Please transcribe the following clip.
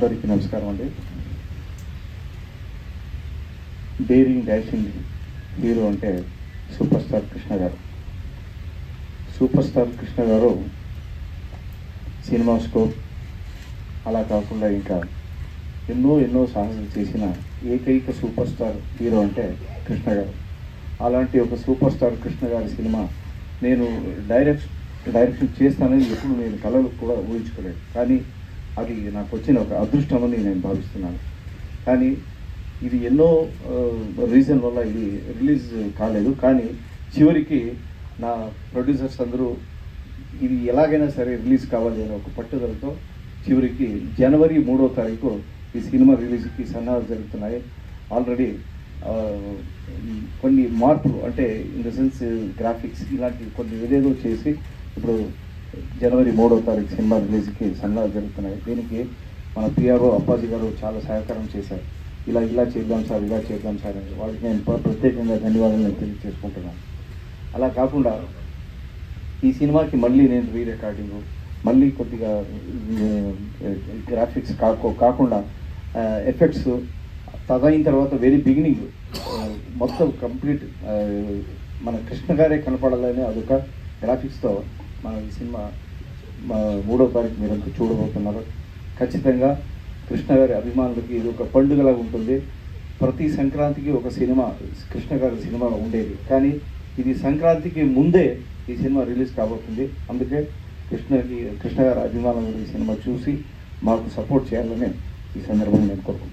అందరికీ నమస్కారం అండి. డేరింగ్ డాషింగ్ హీరో అంటే సూపర్ స్టార్ కృష్ణ గారు. సూపర్ స్టార్ కృష్ణ గారు సినిమా స్కోప్ అలా కాకుండా ఇంకా ఎన్నో సాహసాలు చేసిన ఏకైక సూపర్ స్టార్ హీరో అంటే కృష్ణ గారు. అలాంటి ఒక సూపర్ స్టార్ కృష్ణ గారి సినిమా నేను డైరెక్షన్ చేస్తానని ఎప్పుడు నేను కళలు కూడా ఊహించుకోలేదు. కానీ అది నాకు వచ్చిన ఒక అదృష్టం అని నేను భావిస్తున్నాను. కానీ ఇది ఎన్నో రీజన్ వల్ల ఇది రిలీజ్ కాలేదు. కానీ చివరికి నా ప్రొడ్యూసర్స్ అందరూ ఇది ఎలాగైనా సరే రిలీజ్ కావాలి అనే ఒక పట్టుదలతో చివరికి జనవరి 3వ తారీఖు ఈ సినిమా రిలీజ్కి సన్నాహాలు జరుగుతున్నాయి. ఆల్రెడీ కొన్ని మార్పులు అంటే ఇన్ ద సెన్స్ గ్రాఫిక్స్ ఇలాంటివి కొన్ని ఏదేదో చేసి ఇప్పుడు జనవరి 3వ తారీఖు సినిమా రిలీజ్కి సన్నాహాలు జరుగుతున్నాయి. దీనికి మన పిఆర్ఓ అప్పాజీ గారు చాలా సహకారం చేశారు. ఇలా చేద్దాం సార్ అని వాళ్ళకి నేను ప్రత్యేకంగా ధన్యవాదాలు నేను తెలియజేసుకుంటున్నాను. అలా కాకుండా ఈ సినిమాకి మళ్ళీ నేను రీరికార్డింగు మళ్ళీ కొద్దిగా గ్రాఫిక్స్ కాకుండా ఎఫెక్ట్స్ తదైన తర్వాత వెరీ బిగినింగ్ మొత్తం కంప్లీట్ మన కృష్ణ గారే కనపడాలని అదొక గ్రాఫిక్స్తో మన ఈ సినిమా 3వ తారీఖు మీరంతా చూడబోతున్నారు. ఖచ్చితంగా కృష్ణ గారి అభిమానులకి ఇది ఒక పండుగలాగా ఉంటుంది. ప్రతి సంక్రాంతికి ఒక సినిమా కృష్ణ గారి సినిమా ఉండేది, కానీ ఇది సంక్రాంతికి ముందే ఈ సినిమా రిలీజ్ కాబోతుంది. అందుకే కృష్ణ గారి అభిమానులు ఈ సినిమా చూసి మాకు సపోర్ట్ చేయాలని ఈ సందర్భంగా నేను కోరుకుంటున్నాను.